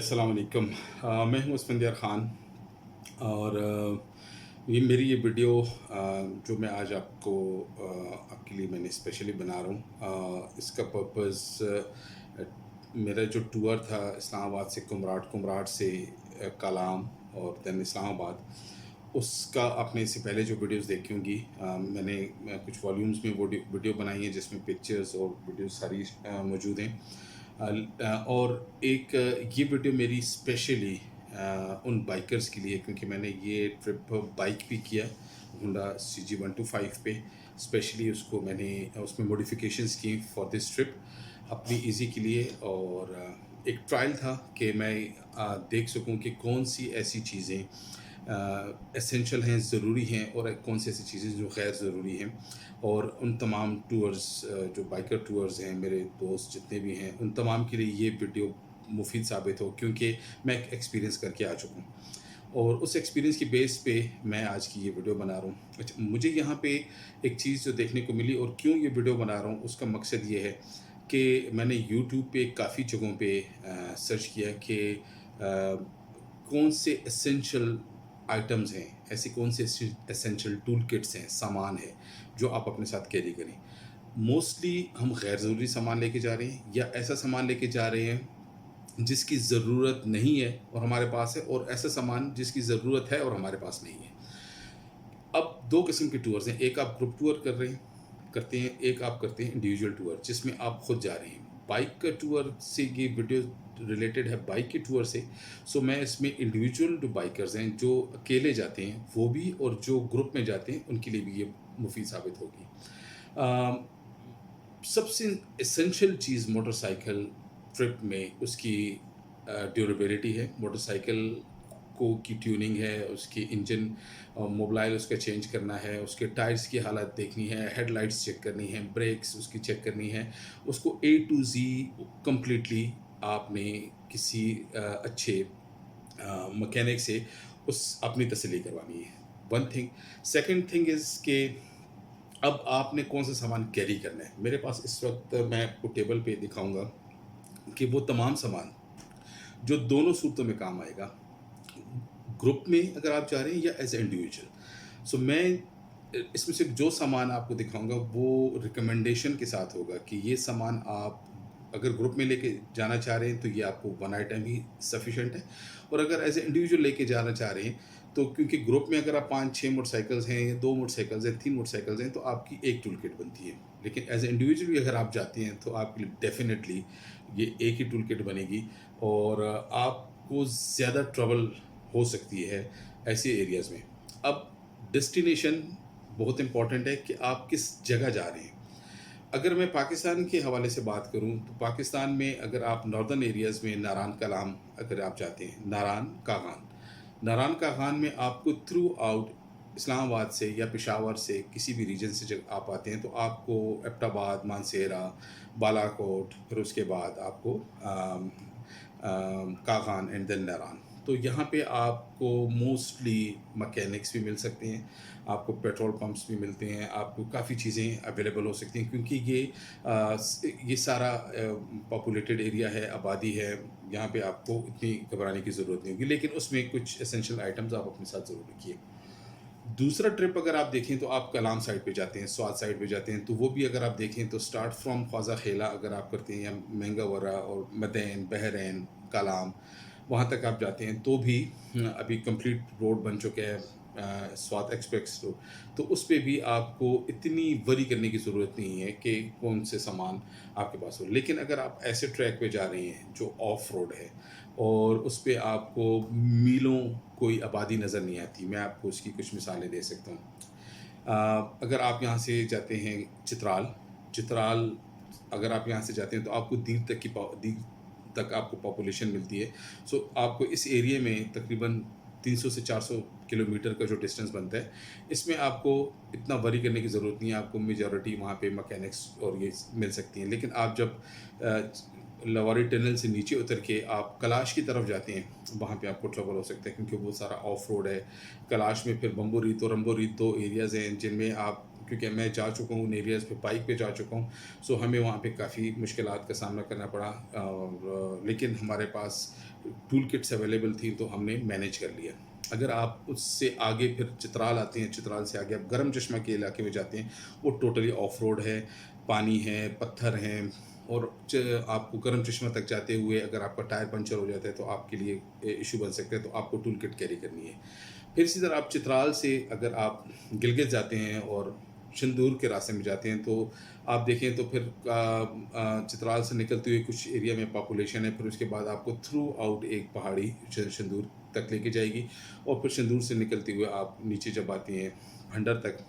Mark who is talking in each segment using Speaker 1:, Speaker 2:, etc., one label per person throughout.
Speaker 1: अस्सलाम वालेकुम। मैं हूँ उसफंदियार ख़ान और ये वीडियो जो मैं आज आपके लिए मैंने स्पेशली बना रहा हूँ। इसका पर्पस मेरा जो टूर था इस्लामाबाद से कुमराट, कुमराट से कलाम और दैन इस्लामाबाद, उसका आपने इससे पहले जो वीडियोस देखी होंगी। मैंने कुछ वॉल्यूम्स में वीडियो बनाई है जिसमें पिक्चर्स और वीडियोस सारी मौजूद हैं। और एक ये वीडियो मेरी स्पेशली उन बाइकर्स के लिए, क्योंकि मैंने ये ट्रिप बाइक भी किया होंडा CG125 पे। स्पेशली उसको मैंने उसमें मॉडिफिकेशंस की फॉर दिस ट्रिप अपनी इजी के लिए। और एक ट्रायल था कि मैं देख सकूं कि कौन सी ऐसी चीज़ें एसेंशियल हैं, ज़रूरी हैं, और कौन सी ऐसी चीज़ें जो गैर ज़रूरी हैं। और उन तमाम टूर्स, जो बाइकर टूर्स हैं, मेरे दोस्त जितने भी हैं, उन तमाम के लिए ये वीडियो मुफीद साबित हो, क्योंकि मैं एक एक्सपीरियंस करके आ चुका हूँ और उस एक्सपीरियंस की बेस पे मैं आज की ये वीडियो बना रहा हूँ। अच्छा, मुझे यहाँ पे एक चीज़ जो देखने को मिली और क्यों ये वीडियो बना रहा हूँ, उसका मकसद ये है कि मैंने यूट्यूब पे काफ़ी जगहों पे सर्च किया कि कौन से एसेंशियल आइटम्स हैं, ऐसे कौन से एसेंशियल टूल किट्स हैं, सामान है जो आप अपने साथ कैरी करें। मोस्टली हम गैर ज़रूरी सामान लेके जा रहे हैं या ऐसा सामान लेके जा रहे हैं जिसकी ज़रूरत नहीं है और हमारे पास है, और ऐसा सामान जिसकी ज़रूरत है और हमारे पास नहीं है। अब 2 किस्म के टूर्स हैं, एक आप ग्रुप टूर करते हैं, एक आप करते हैं इंडिविजुअल टूर जिसमें आप खुद जा रहे हैं। बाइक का टूर से ये वीडियो रिलेटेड है, बाइक के टूर से। सो मैं इसमें इंडिविजुअल जो बाइकर्स हैं, जो अकेले जाते हैं वो भी, और जो ग्रुप में जाते हैं उनके लिए भी ये मुफीद साबित होगी। अ, सबसे एसेंशियल चीज़ मोटरसाइकिल ट्रिप में उसकी ड्यूरेबिलिटी है। मोटरसाइकिल को की ट्यूनिंग है, उसकी इंजन मोबिलाइल उसका चेंज करना है, उसके टायर्स की हालत देखनी है, हेडलाइट्स चेक करनी है, ब्रेक्स उसकी चेक करनी है। उसको A to Z कंप्लीटली आपने किसी अच्छे मैकेनिक से उस अपनी तसल्ली करवानी है। One thing. Second thing is कि अब आपने कौन सा सामान कैरी करना है। मेरे पास इस वक्त, मैं आपको टेबल पे दिखाऊंगा कि वो तमाम सामान जो दोनों सूरतों में काम आएगा, ग्रुप में अगर आप जा रहे हैं या एज ए इंडिविजुअल। सो मैं इसमें से जो सामान आपको दिखाऊंगा वो रिकमेंडेशन के साथ होगा कि ये सामान आप अगर ग्रुप में लेके जाना चाह रहे हैं तो ये आपको वन आइटम ही सफिशेंट है। और अगर एज ए इंडिविजुअल लेके जाना चाह रहे हैं तो, क्योंकि ग्रुप में अगर आप 5-6 मोटरसाइकिल्स हैं, 2 मोटरसाइकिल्स हैं, 3 मोटरसाइकिल्स हैं, तो आपकी एक टूल किट बनती है। लेकिन एज ए इंडिविजुअल भी अगर आप जाते हैं तो आपके लिए डेफिनेटली ये एक ही टूल किट बनेगी, और आपको ज़्यादा ट्रबल हो सकती है ऐसे एरियाज़ में। अब डेस्टिनेशन बहुत इम्पॉर्टेंट है कि आप किस जगह जा रहे हैं। अगर मैं पाकिस्तान के हवाले से बात करूं तो पाकिस्तान में अगर आप नॉर्दर्न एरियाज़ में नारान कलाम अगर आप जाते हैं, नारान कागान में आपको थ्रू आउट इस्लामाबाद से या पेशावर से किसी भी रीजन से जब आप आते हैं तो आपको एबटाबाद, मानसेरा, बालाकोट, फिर उसके बाद आपको कागान एंड देन नारान। तो यहाँ पे आपको मोस्टली मैकेनिक्स भी मिल सकते हैं, आपको पेट्रोल पंप्स भी मिलते हैं, आपको काफ़ी चीज़ें अवेलेबल हो सकती हैं, क्योंकि ये सारा पॉपुलेटेड एरिया है, आबादी है। यहाँ पे आपको इतनी घबराने की ज़रूरत नहीं होगी, लेकिन उसमें कुछ एसेंशियल आइटम्स आप अपने साथ ज़रूर रखिए। दूसरा ट्रिप अगर आप देखें तो आप कलाम साइड पे जाते हैं, स्वात साइड पे जाते हैं, तो वो भी अगर आप देखें तो स्टार्ट फ्रॉम ख्वाजा खेला अगर आप करते हैं, या मंगावरा और मदैन, बहरैन, कलाम, वहाँ तक आप जाते हैं तो भी अभी कंप्लीट रोड बन चुके हैं, स्वात एक्सप्रेस रोड। तो उस पे भी आपको इतनी वरी करने की ज़रूरत नहीं है कि कौन से सामान आपके पास हो। लेकिन अगर आप ऐसे ट्रैक पे जा रहे हैं जो ऑफ रोड है और उस पे आपको मीलों कोई आबादी नज़र नहीं आती, मैं आपको उसकी कुछ मिसालें दे सकता हूँ। अगर आप यहाँ से जाते हैं चित्राल, अगर आप यहाँ से जाते हैं तो आपको दीर तक आपको पॉपुलेशन मिलती है। सो आपको इस एरिया में तकरीबन 300 से 400 किलोमीटर का जो डिस्टेंस बनता है, इसमें आपको इतना वरी करने की ज़रूरत नहीं है। आपको मेजॉरिटी वहाँ पे मैकेनिक्स और ये मिल सकती हैं। लेकिन आप जब लवारी टनल से नीचे उतर के आप कलाश की तरफ जाते हैं, वहाँ पे आपको ट्रबल हो सकता है, क्योंकि वो सारा ऑफ रोड है। कलाश में फिर बम्बो रीत और रम्बो रीत 2 एरियाज़ हैं जिनमें आप, क्योंकि मैं जा चुका हूँ उन एरियाज़ पे, बाइक पे जा चुका हूँ। सो हमें वहाँ पे काफ़ी मुश्किलात का सामना करना पड़ा, और लेकिन हमारे पास टूल किट्स अवेलेबल थी तो हमने मैनेज कर लिया। अगर आप उससे आगे फिर चित्राल आते हैं, चित्राल से आगे आप गरम चश्मा के इलाके में जाते हैं, वो टोटली ऑफ रोड है, पानी है, पत्थर हैं, और आपको गरम चश्मा तक जाते हुए अगर आपका टायर पंचर हो जाता है तो आपके लिए इशू बन सकता है, तो आपको टूल किट कैरी करनी है। फिर इसी तरह आप चित्राल से अगर आप गिलगित जाते हैं और सिंदूर के रास्ते में जाते हैं तो आप देखें तो फिर चित्राल से निकलते हुए कुछ एरिया में पॉपुलेशन है, फिर उसके बाद आपको थ्रू आउट एक पहाड़ी सिंदूर तक लेके जाएगी, और फिर सिंदूर से निकलते हुए आप नीचे जब आते हैं भंडर तक,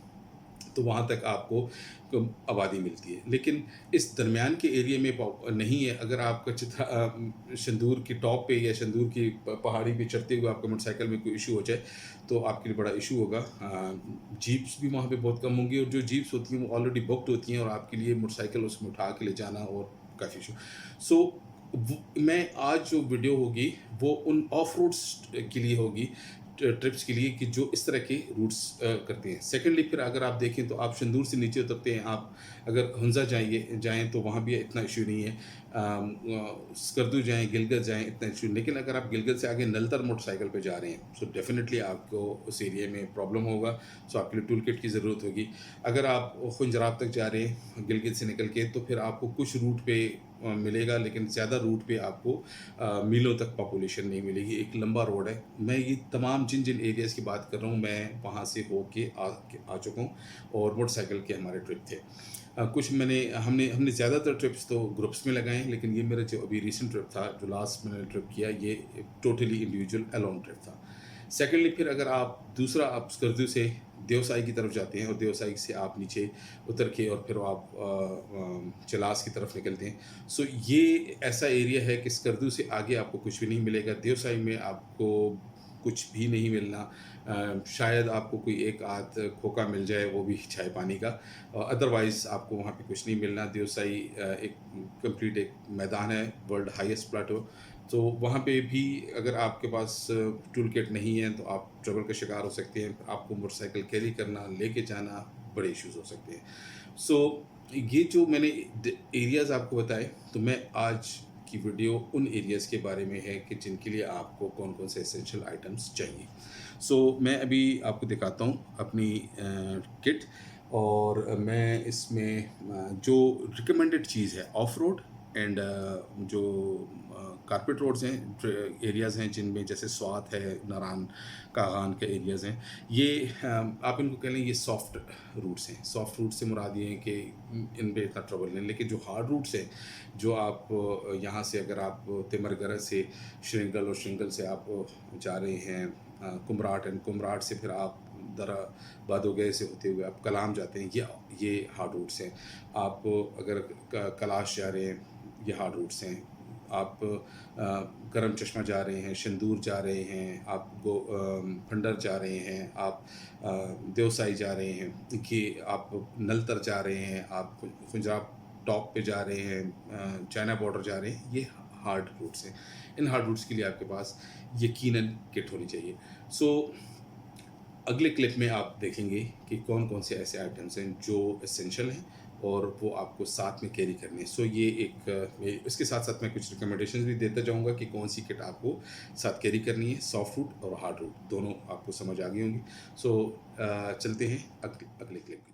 Speaker 1: तो वहाँ तक आपको आबादी मिलती है। लेकिन इस दरमियान के एरिया में नहीं है। अगर आपका सिंदूर की टॉप पे या सिंदूर की पहाड़ी पे चढ़ते हुए आपका मोटरसाइकिल में कोई इशू हो जाए तो आपके लिए बड़ा इशू होगा। जीप्स भी वहाँ पे बहुत कम होंगी, और जो जीप्स होती हैं वो ऑलरेडी बुकड होती हैं, और आपके लिए मोटरसाइकिल उसमें उठा के ले जाना और काफ़ी इशू। सो मैं आज जो वीडियो होगी वो उन ऑफ रोड्स के लिए होगी, ट्रिप्स के लिए, कि जो इस तरह के रूट्स करते हैं। सेकेंडली फिर अगर आप देखें तो आप सिंदूर से नीचे उतरते हैं, आप अगर हुंजा जाएँ तो वहाँ भी इतना इशू नहीं है। स्कर्दू जाएँ, गिलगित जाएँ, इतना इशू। लेकिन अगर आप गिलगित से आगे नलतर मोटरसाइकिल पे जा रहे हैं सो डेफिनेटली आपको उस एरिया में प्रॉब्लम होगा, सो आपके लिए टूल किट की ज़रूरत होगी। अगर आप खुंजराब तक जा रहे हैं गिलगित से निकल के, तो फिर आपको कुछ रूट पे मिलेगा, लेकिन ज़्यादा रूट पे आपको मीलों तक पॉपुलेशन नहीं मिलेगी। एक लंबा रोड है। मैं ये तमाम जिन एरियाज़ की बात कर रहा हूँ, मैं वहाँ से होके आ चुका हूँ, और मोटरसाइकिल के हमारे ट्रिप थे। कुछ हमने ज़्यादातर ट्रिप्स तो ग्रुप्स में लगाए हैं, लेकिन ये मेरा जो अभी रीसेंट ट्रिप था, जो लास्ट मैंने ट्रिप किया, ये टोटली इंडिविजुअल अलोन ट्रिप था। सेकेंडली फिर अगर आप स्कर्दू से देवसाई की तरफ जाते हैं, और देवसाई से आप नीचे उतर के और फिर आप चलास की तरफ निकलते हैं। सो ये ऐसा एरिया है कि स्कर्दू से आगे आपको कुछ भी नहीं मिलेगा। देवसाई में आपको कुछ भी नहीं मिलना। शायद आपको कोई एक आध खोखा मिल जाए, वो भी चाय पानी का। अदरवाइज़ आपको वहाँ पे कुछ नहीं मिलना। देवसाई एक कंप्लीट एक मैदान है, वर्ल्ड हाईएस्ट प्लाटो। तो वहाँ पे भी अगर आपके पास टूल किट नहीं है तो आप ट्रबल का शिकार हो सकते हैं। आपको मोटरसाइकिल कैरी करना, लेके जाना, बड़े इश्यूज़ हो सकते हैं। सो ये जो मैंने एरियाज़ आपको बताए, तो मैं आज की वीडियो उन एरियाज़ के बारे में है कि जिनके लिए आपको कौन कौन से एसेंशियल आइटम्स चाहिए। सो मैं अभी आपको दिखाता हूँ अपनी किट, और मैं इसमें जो रिकमेंडेड चीज़ है ऑफ रोड एंड जो कारपेट रोड्स हैं, एरियाज़ हैं जिनमें जैसे स्वात है, नारान कागान के एरियाज़ हैं, ये आप इनको कह लें ये सॉफ्ट रूट्स हैं। सॉफ्ट रूट से मुराद ये है कि इनमें इतना ट्रबल नहीं। लेकिन जो हार्ड रूट्स हैं, जो आप यहाँ से अगर आप तिमरगढ़ से श्रृंगल, और श्रृंगल से आप जा रहे हैं कुमराट, एंड कुमराट से फिर आप दरा बादोगै से होते हुए आप कलाम जाते हैं, ये हार्ड रूट्स हैं। आप अगर कलाश जा रहे हैं, ये हार्ड रूट्स हैं। आप गरम चश्मा जा रहे हैं, सिंदूर जा रहे हैं, आप भंडर जा रहे हैं, आप देवसाई जा रहे हैं, कि आप नलतर जा रहे हैं, आप खुंजराब टॉप पे जा रहे हैं, चाइना बॉर्डर जा रहे हैं, ये हार्ड रूट्स हैं। इन हार्ड रूट्स के लिए आपके पास यकीनन किट होनी चाहिए। सो अगले क्लिप में आप देखेंगे कि कौन कौन से ऐसे आइटम्स हैं जो एसेंशियल हैं, और वो आपको साथ में कैरी करनी है। सो ये इसके साथ साथ मैं कुछ रिकमेंडेशंस भी देता जाऊंगा कि कौन सी किट आपको साथ कैरी करनी है। सॉफ्ट रूट और हार्ड रूट दोनों आपको समझ आ गई होंगी। सो चलते हैं अगले क्लिप की तरफ।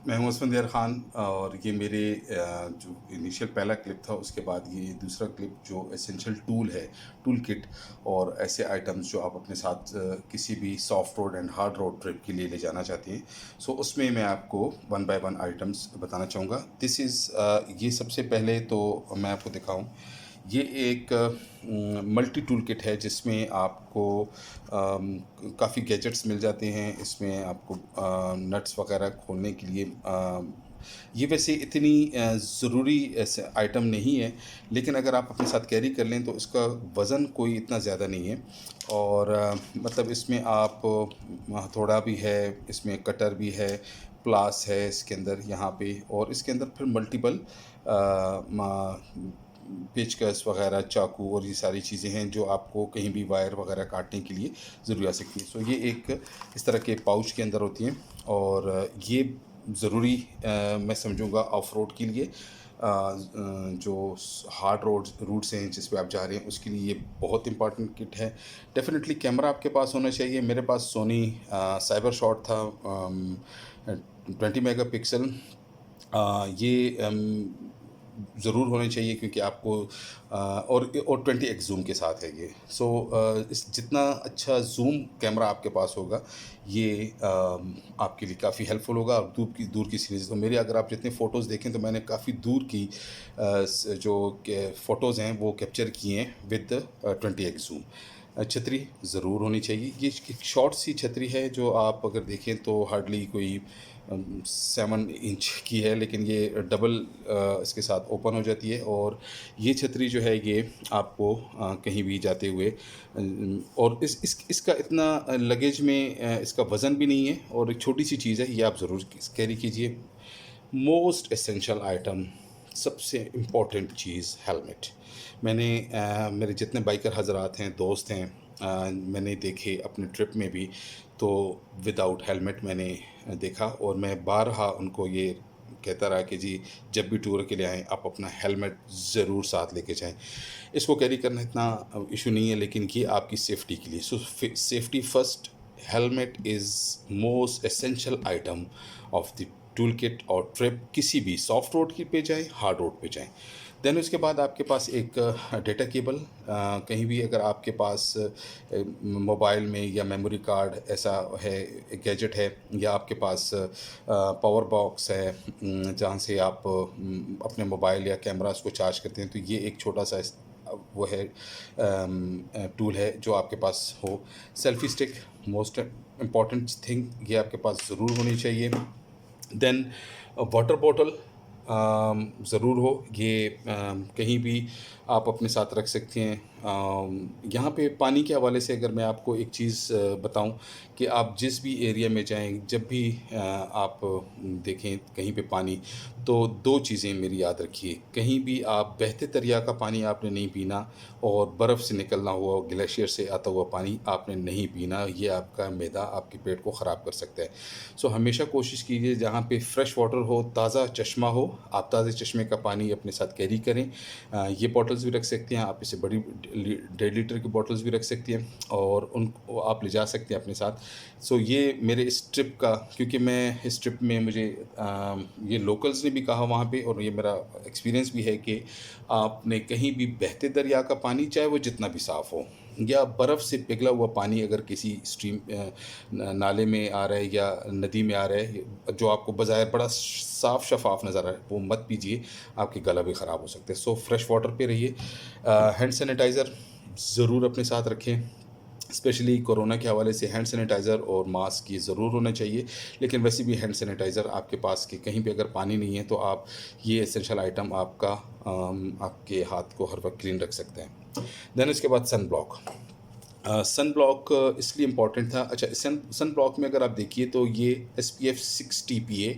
Speaker 1: मैं हूं असफंदियार ख़ान, और ये मेरे जो इनिशियल पहला क्लिप था, उसके बाद ये दूसरा क्लिप जो एसेंशियल टूल है, टूल किट, और ऐसे आइटम्स जो आप अपने साथ किसी भी soft road and hard road trip के लिए ले जाना चाहते हैं। सो उसमें मैं आपको वन बाय वन आइटम्स बताना चाहूँगा। ये सबसे पहले तो मैं आपको दिखाऊँ, ये एक मल्टी टूल किट है जिसमें आपको काफ़ी गैजेट्स मिल जाते हैं। इसमें आपको नट्स वगैरह खोलने के लिए ये वैसे इतनी ज़रूरी ऐसे आइटम नहीं है, लेकिन अगर आप अपने साथ कैरी कर लें तो इसका वज़न कोई इतना ज़्यादा नहीं है। और मतलब इसमें आप हथौड़ा भी है, इसमें कटर भी है, प्लास है इसके अंदर यहाँ पे, और इसके अंदर फिर मल्टीपल पेचकस वगैरह, चाकू, और ये सारी चीज़ें हैं जो आपको कहीं भी वायर वगैरह काटने के लिए ज़रूरी आ सकती है। सो ये एक इस तरह के पाउच के अंदर होती हैं, और ये ज़रूरी मैं समझूंगा ऑफ रोड के लिए। जो हार्ड रूट्स हैं जिस पे आप जा रहे हैं उसके लिए ये बहुत इंपॉर्टेंट किट है। डेफिनेटली कैमरा आपके पास होना चाहिए। मेरे पास सोनी साइबर शॉट था 20 मेगापिक्सल। ये ज़रूर होने चाहिए क्योंकि आपको और 20x जूम के साथ है ये। सो इस जितना अच्छा जूम कैमरा आपके पास होगा ये आपके लिए काफ़ी हेल्पफुल होगा। और दूर की सीरीज़ तो मेरी अगर आप जितने फ़ोटोज़ देखें तो मैंने काफ़ी दूर की जो फ़ोटोज़ हैं वो कैप्चर किए हैं विद 20x जूम। छतरी ज़रूर होनी चाहिए। ये एक शॉर्ट सी छतरी है जो आप अगर देखें तो हार्डली कोई 7 इंच की है, लेकिन ये डबल इसके साथ ओपन हो जाती है। और ये छतरी जो है ये आपको कहीं भी जाते हुए और इसका इतना लगेज में इसका वज़न भी नहीं है और एक छोटी सी चीज़ है, ये आप ज़रूर कैरी कीजिए। मोस्ट एसेंशियल आइटम, सबसे इम्पोर्टेंट चीज़ हेलमेट। मैंने मेरे जितने बाइकर हजरात हैं, दोस्त हैं, मैंने देखे अपने ट्रिप में भी, तो विदाउट हेलमेट मैंने देखा और मैं बारहा उनको ये कहता रहा कि जी जब भी टूर के लिए आएँ आप अपना हेलमेट ज़रूर साथ लेके जाएं। इसको कैरी करना इतना इशू नहीं है, लेकिन ये आपकी सेफ्टी के लिए। सो safety first, helmet is most essential item of the tool kit और ट्रिप, किसी भी सॉफ्ट रोड की पे जाएँ, हार्ड रोड पे जाएँ। देन उसके बाद आपके पास एक डेटा केबल, कहीं भी अगर आपके पास मोबाइल में या मेमोरी कार्ड ऐसा है, एक गैजेट है, या आपके पास पावर बॉक्स है जहाँ से आप अपने मोबाइल या कैमरास को चार्ज करते हैं, तो ये एक छोटा सा वो है टूल है जो आपके पास हो। Selfie stick, most important thing, ये आपके पास ज़रूर होनी चाहिए। देन वाटर बॉटल ज़रूर हो, ये कहीं भी आप अपने साथ रख सकते हैं। यहाँ पे पानी के हवाले से अगर मैं आपको एक चीज़ बताऊं कि आप जिस भी एरिया में जाएं, जब भी आप देखें कहीं पे पानी, तो दो चीज़ें मेरी याद रखिए। कहीं भी आप बहते दरिया का पानी आपने नहीं पीना, और बर्फ़ से निकलना हुआ ग्लेशियर से आता हुआ पानी आपने नहीं पीना। ये आपका मैदा, आपके पेट को ख़राब कर सकता है। सो हमेशा कोशिश कीजिए जहाँ पे फ्रेश वाटर हो, ताज़ा चश्मा हो, आप ताज़े चश्मे का पानी अपने साथ कैरी करें। ये बॉटल्स भी रख सकते हैं आप, इससे बड़ी 1.5 लीटर की बॉटल्स भी रख सकती हैं और उनको आप ले जा सकते हैं अपने साथ। सो ये मेरे इस ट्रिप का, क्योंकि मैं इस ट्रिप में मुझे ये लोकल्स ने भी कहा वहाँ पे, और ये मेरा एक्सपीरियंस भी है कि आपने कहीं भी बहते दरिया का पानी, चाहे वो जितना भी साफ़ हो, या बर्फ़ से पिघला हुआ पानी अगर किसी स्ट्रीम नाले में आ रहा है या नदी में आ रहा है जो आपको बज़ाहिर बड़ा साफ़ शफाफ नज़र आ रहा है, वो मत पीजिए, आपके गला भी ख़राब हो सकते हैं। सो फ्रेश वाटर पे रहिए। हैंड सैनिटाइज़र ज़रूर अपने साथ रखें। स्पेशली कोरोना के हवाले से हैंड सैनिटाइज़र और मास्क ये ज़रूर होना चाहिए। लेकिन वैसे भी हैंड सैनिटाइज़र आपके पास के कहीं पे अगर पानी नहीं है तो आप ये एसेंशियल आइटम आपका आपके हाथ को हर वक्त क्लीन रख सकते हैं। देन इसके बाद सन ब्लॉक। सन ब्लॉक इसलिए इम्पोर्टेंट था, अच्छा सन ब्लॉक में अगर आप देखिए तो ये SPF 6 TPA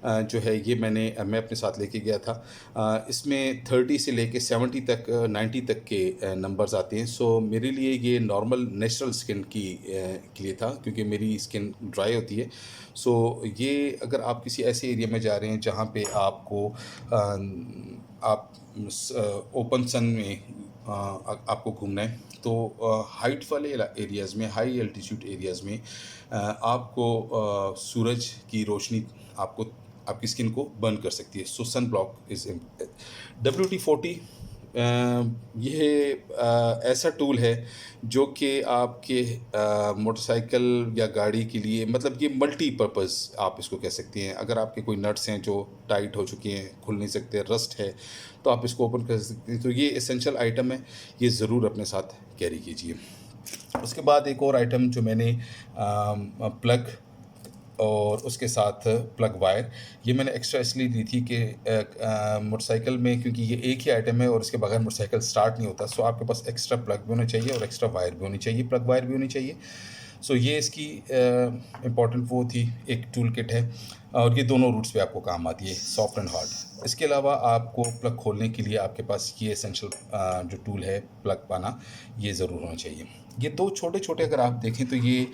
Speaker 1: जो है ये मैं अपने साथ लेके गया था। इसमें 30 से लेके 70 तक 90 तक के नंबर्स आते हैं। सो मेरे लिए ये नॉर्मल नेचुरल स्किन के लिए था, क्योंकि मेरी स्किन ड्राई होती है। सो ये अगर आप किसी ऐसे एरिया में जा रहे हैं जहाँ पे आपको आप ओपन सन में आपको घूमना है, तो हाइट वाले एरियाज़ में, हाई एल्टीट्यूड एरियाज़ में आपको सूरज की रोशनी आपको आपकी स्किन को बर्न कर सकती है। सो सन ब्लॉक इज़ WD-40। ये ऐसा टूल है जो कि आपके मोटरसाइकिल या गाड़ी के लिए, मतलब ये मल्टीपर्पज़ आप इसको कह सकते हैं। अगर आपके कोई नट्स हैं जो टाइट हो चुके हैं, खुल नहीं सकते, रस्ट है, तो आप इसको ओपन कर सकते हैं। तो ये एसेंशियल आइटम है, ये ज़रूर अपने साथ कैरी कीजिए। उसके बाद एक और आइटम जो मैंने प्लग और उसके साथ प्लग वायर, ये मैंने एक्स्ट्रा इसलिए दी थी कि मोटरसाइकिल में, क्योंकि ये एक ही आइटम है और इसके बगैर मोटरसाइकिल स्टार्ट नहीं होता। सो आपके पास एक्स्ट्रा प्लग भी होना चाहिए और एक्स्ट्रा वायर भी होनी चाहिए, प्लग वायर भी होनी चाहिए। सो ये इसकी इम्पॉर्टेंट वो थी, एक टूल किट है और ये दोनों रूट्स पे आपको काम आती है, सॉफ्ट एंड हार्ड। इसके अलावा आपको प्लग खोलने के लिए आपके पास ये एसेंशियल जो टूल है प्लग पाना, ये ज़रूर होना चाहिए। ये दो छोटे छोटे अगर आप देखें तो ये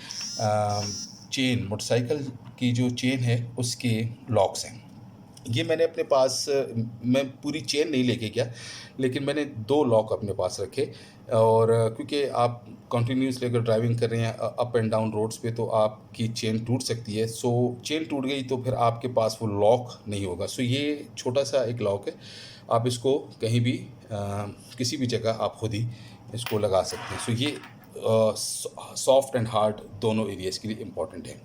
Speaker 1: चेन, मोटरसाइकिल की जो चेन है उसके लॉक्स हैं। ये मैंने अपने पास मैं पूरी चेन नहीं लेके गया, लेकिन मैंने 2 लॉक अपने पास रखे। और क्योंकि आप कंटिन्यूअसली अगर ड्राइविंग कर रहे हैं अप एंड डाउन रोड्स पे, तो आपकी चेन टूट सकती है। सो चेन टूट गई तो फिर आपके पास वो लॉक नहीं होगा। सो ये छोटा-सा एक लॉक है, आप इसको कहीं भी किसी भी जगह आप खुद ही इसको लगा सकते हैं। सो ये सॉफ्ट एंड हार्ड दोनों एरियाज़ के लिए इम्पॉर्टेंट है।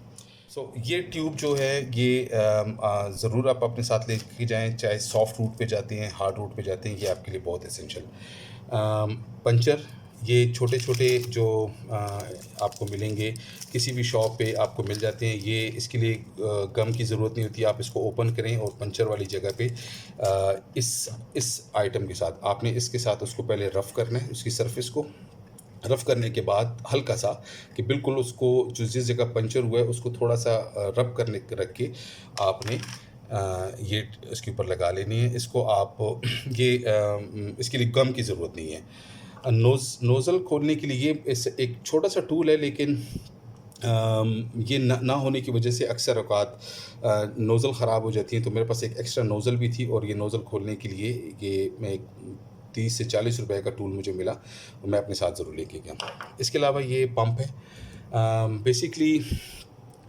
Speaker 1: ये ट्यूब जो है ये ज़रूर आप अपने साथ लेके जाएँ, चाहे सॉफ्ट रूट पे जाते हैं, हार्ड रूट पे जाते हैं, ये आपके लिए बहुत एसेंशियल। पंचर, ये छोटे-छोटे जो आपको मिलेंगे, किसी भी शॉप पे आपको मिल जाते हैं। ये इसके लिए गम की ज़रूरत नहीं होती, आप इसको ओपन करें और पंचर वाली जगह पे इस आइटम के साथ आपने इसके साथ उसको पहले रफ़ करना है, उसकी सरफेस को रफ़ करने के बाद हल्का-सा, कि बिल्कुल उसको जो जिस जगह पंचर हुआ है उसको थोड़ा-सा रब करने रख के आपने ये इसके ऊपर लगा लेनी है। इसको आप इसके लिए गम की ज़रूरत नहीं है। नोज़ल खोलने के लिए ये एक छोटा-सा टूल है, लेकिन ये ना होने की वजह से अक्सर औक़ात नोज़ल ख़राब हो जाती है। तो मेरे पास एक एक्स्ट्रा नोज़ल भी थी, और ये नोज़ल खोलने के लिए ये मैं 30 से 40 रुपए का टूल मुझे मिला, और मैं अपने साथ ज़रूर लेके गया। इसके अलावा ये पंप है, बेसिकली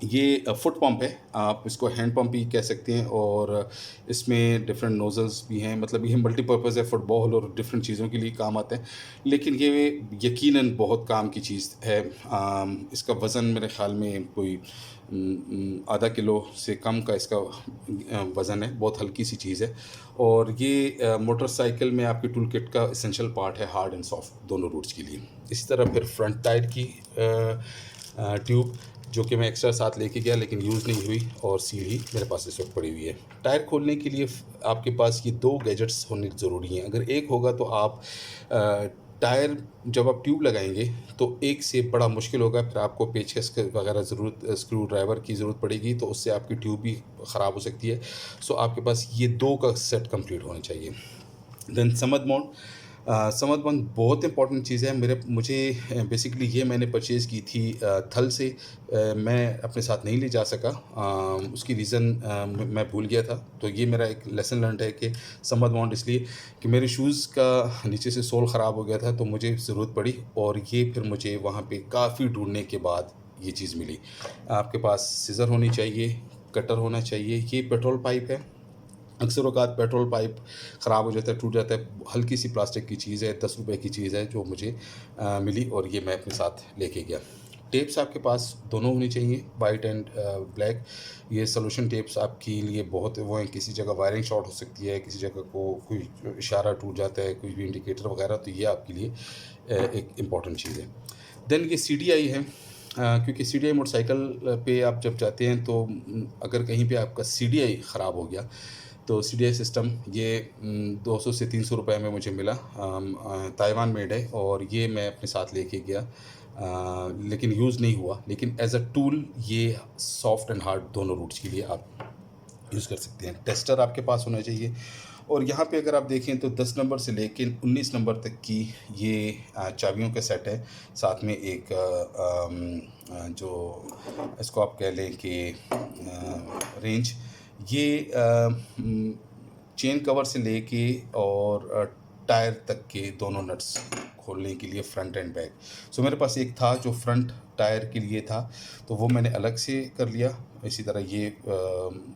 Speaker 1: ये फुट पंप है, आप इसको हैंड पंप भी कह सकते हैं, और इसमें डिफरेंट नोज़ल्स भी हैं। मतलब ये मल्टीपर्पज़ है, फुटबॉल और डिफरेंट चीज़ों के लिए काम आता है। लेकिन ये यकीनन बहुत काम की चीज़ है। इसका वज़न मेरे ख़्याल में कोई आधा किलो से कम का इसका वज़न है, बहुत हल्की सी चीज़ है। और ये मोटरसाइकिल में आपके टूल किट का एसेंशियल पार्ट है, हार्ड एंड सॉफ्ट दोनों रूट्स के लिए। इसी तरह फिर फ्रंट टायर की ट्यूब, जो कि मैं एक्स्ट्रा साथ लेके गया, लेकिन यूज़ नहीं हुई, और सील ही मेरे पास इस वक्त पड़ी हुई है। टायर खोलने के लिए आपके पास ये 2 गैजेट्स होने ज़रूरी हैं। अगर एक होगा तो आप टायर जब आप ट्यूब लगाएंगे तो एक से बड़ा मुश्किल होगा, फिर आपको पेचकस वगैरह स्क्रू ड्राइवर की ज़रूरत पड़ेगी, तो उससे आपकी ट्यूब भी ख़राब हो सकती है। सो आपके पास ये 2 का सेट कंप्लीट होना चाहिए। देन समद माउंट, समद माउंट बहुत इंपॉर्टेंट चीज़ है। मुझे बेसिकली ये मैंने परचेज़ की थी थल से। मैं अपने साथ नहीं ले जा सका, उसकी रीज़न मैं भूल गया था। तो ये मेरा एक लेसन लर्न्ड है कि समद माउंट, इसलिए कि मेरे शूज़ का नीचे से सोल ख़राब हो गया था, तो मुझे ज़रूरत पड़ी, और ये फिर मुझे वहाँ पे काफ़ी ढूँढने के बाद ये चीज़ मिली। आपके पास सीज़र होनी चाहिए, कटर होना चाहिए। ये पेट्रोल पाइप है। अक्सर औक़ात पेट्रोल पाइप ख़राब हो जाता है, टूट जाता है। हल्की सी प्लास्टिक की चीज़ है, 10 रुपए की चीज़ है, जो मुझे मिली, और ये मैं अपने साथ लेके गया। टेप्स आपके पास दोनों होनी चाहिए, वाइट एंड ब्लैक। ये सॉल्यूशन टेप्स आपके लिए बहुत वो हैं, किसी जगह वायरिंग शॉर्ट हो सकती है, किसी जगह को कोई इशारा टूट जाता है, कोई भी इंडिकेटर वगैरह, तो ये आपके लिए एक इम्पॉर्टेंट चीज़ है। देन ये सीडीआई है, क्योंकि सीडीआई मोटरसाइकिल पे आप जब जाते हैं तो अगर कहीं पे आपका सीडीआई ख़राब हो गया, तो सीडीआई सिस्टम ये 200 से 300 रुपए में मुझे मिला। ताइवान मेड है, और ये मैं अपने साथ लेके गया, लेकिन यूज़ नहीं हुआ। लेकिन एज अ टूल ये सॉफ्ट एंड हार्ड दोनों रूट्स के लिए आप यूज़ कर सकते हैं। टेस्टर आपके पास होना चाहिए, और यहाँ पे अगर आप देखें तो 10 नंबर से लेके 19 नंबर तक की ये चाबियों का सेट है। साथ में एक जो इसको आप कह लें कि रेंज, ये चेन कवर से लेके और टायर तक के दोनों नट्स खोलने के लिए, फ्रंट एंड बैक। सो मेरे पास एक था जो फ्रंट टायर के लिए था, तो वो मैंने अलग से कर लिया। इसी तरह ये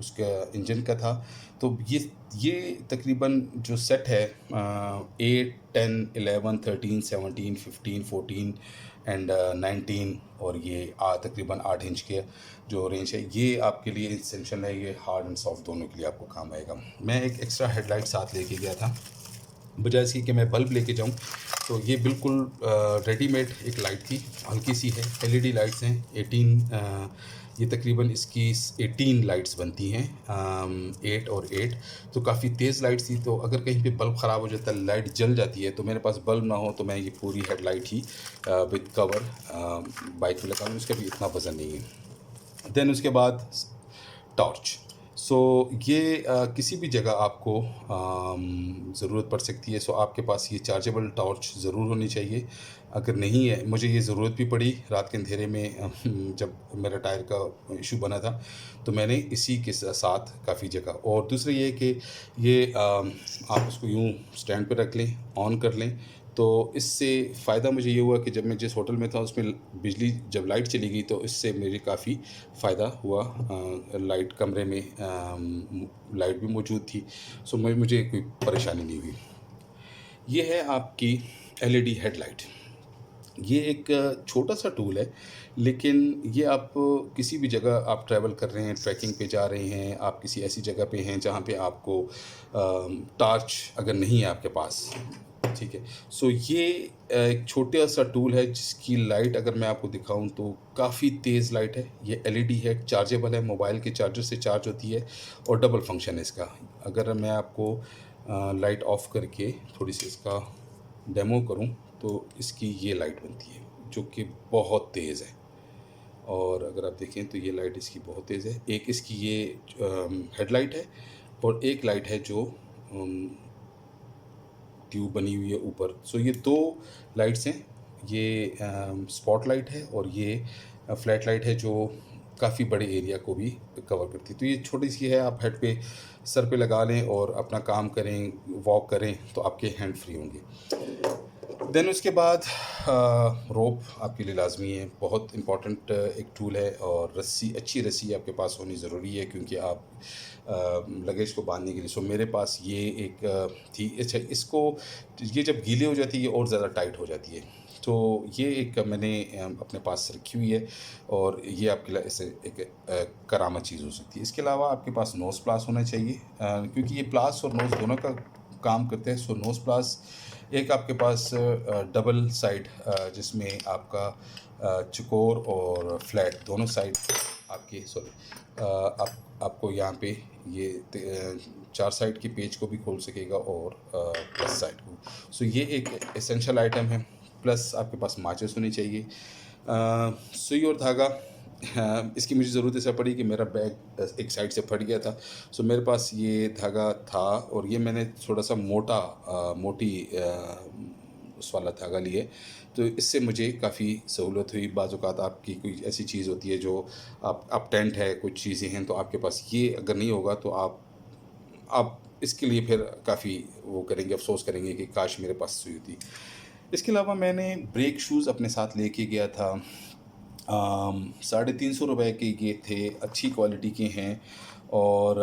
Speaker 1: उसका इंजन का था। तो ये तकरीबन जो सेट है 8, 10, 11, 13, 17, 15, 14 एंड 19, और ये तकरीबन 8 इंच के जो रेंज है, ये आपके लिए एसेंशियल है। ये हार्ड एंड सॉफ्ट दोनों के लिए आपको काम आएगा। मैं एक एक्स्ट्रा हेडलाइट साथ लेके गया था, बजाय इसकी कि मैं बल्ब लेके जाऊं। तो ये बिल्कुल रेडीमेड एक लाइट थी, हल्की सी है, एलईडी लाइट्स हैं 18, ये तकरीबन इसकी 18 लाइट्स बनती हैं, 8 और 8, तो काफ़ी तेज़ लाइट्स थी। तो अगर कहीं पे बल्ब ख़राब हो जाता है, लाइट जल जाती है, तो मेरे पास बल्ब ना हो तो मैं ये पूरी headlight he with cover bike में लगा लूँ, उसका भी इतना वज़न नहीं है। देन उसके बाद टॉर्च। सो ये किसी भी जगह आपको ज़रूरत पड़ सकती है। सो आपके पास ये चार्जेबल टॉर्च ज़रूर होनी चाहिए। अगर नहीं है, मुझे ये ज़रूरत भी पड़ी रात के अंधेरे में जब मेरा टायर का इशू बना था, तो मैंने इसी के साथ काफ़ी जगह। और दूसरा ये है कि ये आप उसको यूँ स्टैंड पे रख लें, ऑन कर लें, तो इससे फ़ायदा मुझे ये हुआ कि जब मैं जिस होटल में था उसमें बिजली जब लाइट चली गई तो इससे मेरे काफ़ी फ़ायदा हुआ। लाइट कमरे में लाइट भी मौजूद थी, सो मुझे कोई परेशानी नहीं हुई। ये है आपकी एलईडी हेडलाइट। ये एक छोटा-सा टूल है, लेकिन ये आप किसी भी जगह आप ट्रैवल कर रहे हैं, ट्रैकिंग पे जा रहे हैं, आप किसी ऐसी जगह पे हैं जहाँ पे आपको टॉर्च अगर नहीं है आपके पास, ठीक है? सो ये एक छोटा-सा टूल है जिसकी लाइट अगर मैं आपको दिखाऊँ तो काफ़ी तेज़ लाइट है। ये एलईडी है, चार्जेबल है, मोबाइल के चार्जर से चार्ज होती है और डबल फंक्शन है इसका। अगर मैं आपको लाइट ऑफ़ करके थोड़ी-सी इसका डेमो करूँ, तो इसकी ये लाइट बनती है, जो कि बहुत तेज़ है। और अगर आप देखें तो ये लाइट इसकी बहुत तेज़ है। एक इसकी ये हेडलाइट है और एक लाइट है जो अम, ट्यूब बनी हुई है ऊपर। सो ये 2 लाइट्स हैं। ये स्पॉटलाइट है और ये फ्लैश लाइट है जो काफ़ी बड़े एरिया को भी कवर करती है। तो ये छोटी-सी है, आप हेड पे सर पे लगा लें और अपना काम करें, वॉक करें, तो आपके हैंड फ्री होंगे। देन उसके बाद रोप आपके लिए लाज़मी है, बहुत इम्पोर्टेंट एक टूल है। और रस्सी, अच्छी रस्सी आपके पास होनी ज़रूरी है क्योंकि आप लगेज को बांधने के लिए। सो मेरे पास ये एक थी। अच्छा, इसको ये जब गीली हो जाती है ये और ज़्यादा टाइट हो जाती है, तो ये एक मैंने अपने पास रखी हुई है और ये आपके लिए ऐसे एक करामत चीज़ हो सकती है। इसके अलावा आपके पास नोज़ प्लास होना चाहिए, क्योंकि ये प्लास और नोज़ दोनों का काम करते हैं। सो नोज़ प्लास एक आपके पास डबल साइड, जिसमें आपका चौकोर और फ्लैट दोनों साइड आपके, सॉरी, आपको यहाँ पे ये 4 साइड के पेज को भी खोल सकेगा और प्लस साइड को। सो ये एक एसेंशियल आइटम है। प्लस आपके पास माचिस होनी चाहिए, सुई और धागा। हाँ, इसकी मुझे ज़रूरत ऐसा पड़ी कि मेरा बैग एक साइड से फट गया था। सो मेरे पास ये धागा था और ये मैंने थोड़ा-सा मोटी उस वाला धागा लिए, तो इससे मुझे काफ़ी सहूलत हुई। बाज़ औक़ात आपकी कोई ऐसी चीज़ होती है जो आप टेंट है, कुछ चीज़ें हैं, तो आपके पास ये अगर नहीं होगा तो आप इसके लिए फिर काफ़ी वो करेंगे, अफ़सोस करेंगे कि काश मेरे पास सुई होती। इसके अलावा मैंने ब्रेक शूज़ अपने साथ लेके गया था। ₹350 के ये थे, अच्छी क्वालिटी के हैं और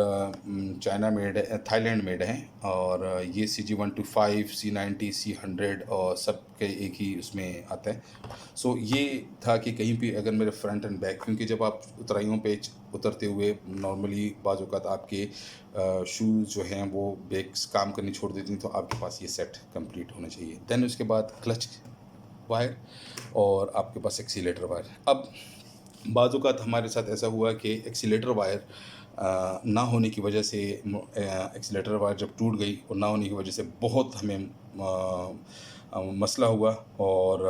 Speaker 1: चाइना मेड है, थाईलैंड मेड हैं। और ये CG125, C90, C100 और सब के एक ही उसमें आता है। सो ये था कि कहीं भी अगर मेरे फ्रंट एंड बैक, क्योंकि जब आप उतराइयों पे उतरते हुए नॉर्मली बाज़ औक़ात आपके शूज़ जो हैं वो ब्रेक्स काम करनी छोड़ देती हैं, तो आपके पास ये सेट कंप्लीट होना चाहिए। देन उसके बाद क्लच वायर और आपके पास एक्सीलेटर वायर। अब बाज़ औक़ात हमारे साथ ऐसा हुआ कि एक्सीलेटर वायर ना होने की वजह से, एक्सीलेटर वायर जब टूट गई और ना होने की वजह से बहुत हमें मसला हुआ। और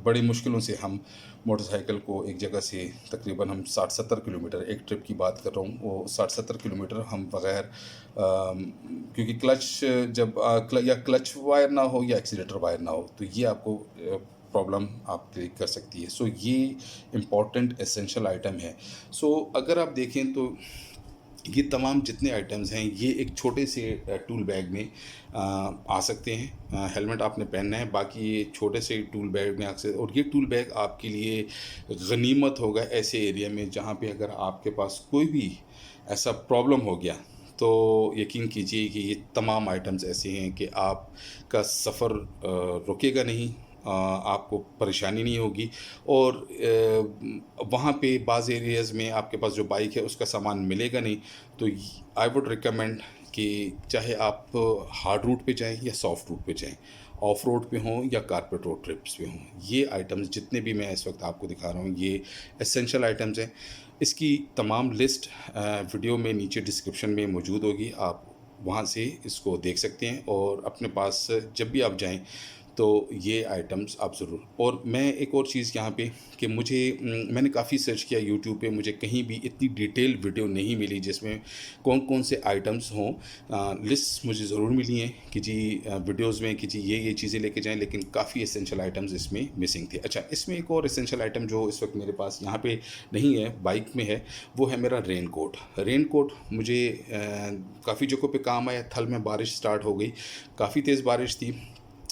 Speaker 1: बड़ी मुश्किलों से हम मोटरसाइकिल को एक जगह से तकरीबन हम 60-70 किलोमीटर, एक ट्रिप की बात कर रहा हूँ, वो 60-70 किलोमीटर हम बग़ैर, क्योंकि क्लच जब या क्लच वायर ना हो या एक्सीलेटर वायर ना हो, तो ये आपको प्रॉब्लम आप क्रिएट कर सकती है। सो ये इम्पॉर्टेंट एसेंशियल आइटम है। सो अगर आप देखें तो ये तमाम जितने आइटम्स हैं ये एक छोटे से टूल बैग में आ सकते हैं। हेलमेट आपने पहनना है, बाकी ये छोटे से टूल बैग में आ सकते। और ये टूल बैग आपके लिए गनीमत होगा ऐसे एरिया में जहाँ पे अगर आपके पास कोई भी ऐसा प्रॉब्लम हो गया, तो यकीन कीजिए कि ये तमाम आइटम्स ऐसे हैं कि आपका सफ़र रुकेगा नहीं, आपको परेशानी नहीं होगी। और वहाँ पे बाज़ एरियाज़ में आपके पास जो बाइक है उसका सामान मिलेगा नहीं। तो आई वुड रिकमेंड कि चाहे आप हार्ड रूट पे जाएँ या सॉफ्ट रूट पे जाएँ, ऑफ रोड पे हों या कारपेट रोड ट्रिप्स पे हों, ये आइटम्स जितने भी मैं इस वक्त आपको दिखा रहा हूँ ये एसेंशियल आइटम्स हैं। इसकी तमाम लिस्ट वीडियो में नीचे डिस्क्रिप्शन में मौजूद होगी, आप वहाँ से इसको देख सकते हैं। और अपने पास जब भी आप जाएँ तो ये आइटम्स आप ज़रूर। और मैं एक और चीज़ यहाँ पे कि मुझे मैंने काफ़ी सर्च किया यूट्यूब पे, मुझे कहीं भी इतनी डिटेल वीडियो नहीं मिली जिसमें कौन-कौन से आइटम्स हों। लिस्ट मुझे ज़रूर मिली हैं कि जी वीडियोज़ में कि जी ये चीज़ें लेके जाएँ, लेकिन काफ़ी एसेंशियल आइटम्स इसमें मिसिंग थे। अच्छा, इसमें एक और एसेंशियल आइटम जो इस वक़्त मेरे पास यहाँ पे नहीं है, बाइक में है, वो है मेरा रेनकोट। रेनकोट मुझे काफ़ी जगहों पे काम आया, थल में बारिश स्टार्ट हो गई, काफ़ी तेज़ बारिश थी।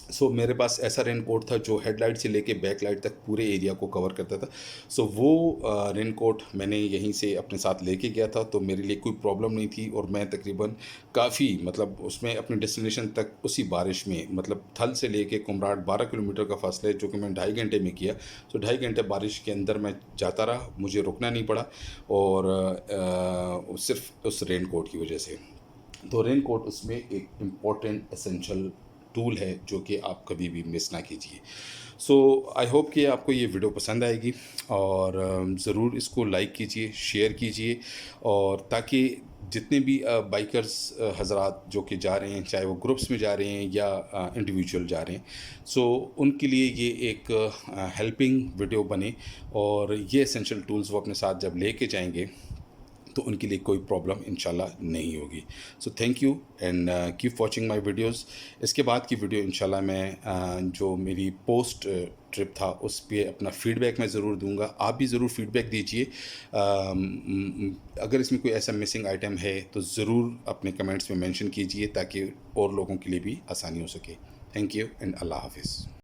Speaker 1: सो मेरे पास ऐसा रेनकोट था जो हेडलाइट से लेके बैकलाइट तक पूरे एरिया को कवर करता था। सो वो रेनकोट मैंने यहीं से अपने साथ लेके गया था, तो मेरे लिए कोई प्रॉब्लम नहीं थी और मैं तकरीबन काफ़ी मतलब उसमें अपने डेस्टिनेशन तक उसी बारिश में, मतलब थल से लेके कुमराट 12 किलोमीटर का फ़ासला है जो कि मैंने 2.5 घंटे में किया। सो 2.5 घंटे बारिश के अंदर मैं जाता रहा, मुझे रुकना नहीं पड़ा और सिर्फ़ उस रेनकोट की वजह से। तो रेनकोट उसमें एक इम्पॉर्टेंट एसेंशियल टूल है जो कि आप कभी भी मिस ना कीजिए। सो आई होप कि आपको ये वीडियो पसंद आएगी और ज़रूर इसको लाइक कीजिए, शेयर कीजिए, और ताकि जितने भी बाइकर्स हज़रात जो कि जा रहे हैं, चाहे वो ग्रुप्स में जा रहे हैं या इंडिविजुअल जा रहे हैं, सो उनके लिए ये एक हेल्पिंग वीडियो बने और ये एसेंशियल टूल्स वो अपने साथ जब लेके जाएंगे तो उनके लिए कोई प्रॉब्लम इंशाल्लाह नहीं होगी। So thank you and keep watching my videos. इसके बाद की वीडियो इंशाल्लाह मैं जो मेरी पोस्ट ट्रिप था उस पे अपना फ़ीडबैक मैं ज़रूर दूंगा। आप भी ज़रूर फ़ीडबैक दीजिए। अगर इसमें कोई ऐसा मिसिंग आइटम है तो ज़रूर अपने कमेंट्स में मेंशन कीजिए ताकि और लोगों के लिए भी आसानी हो सके। थैंक यू एंड अल्लाह हाफ़िज़।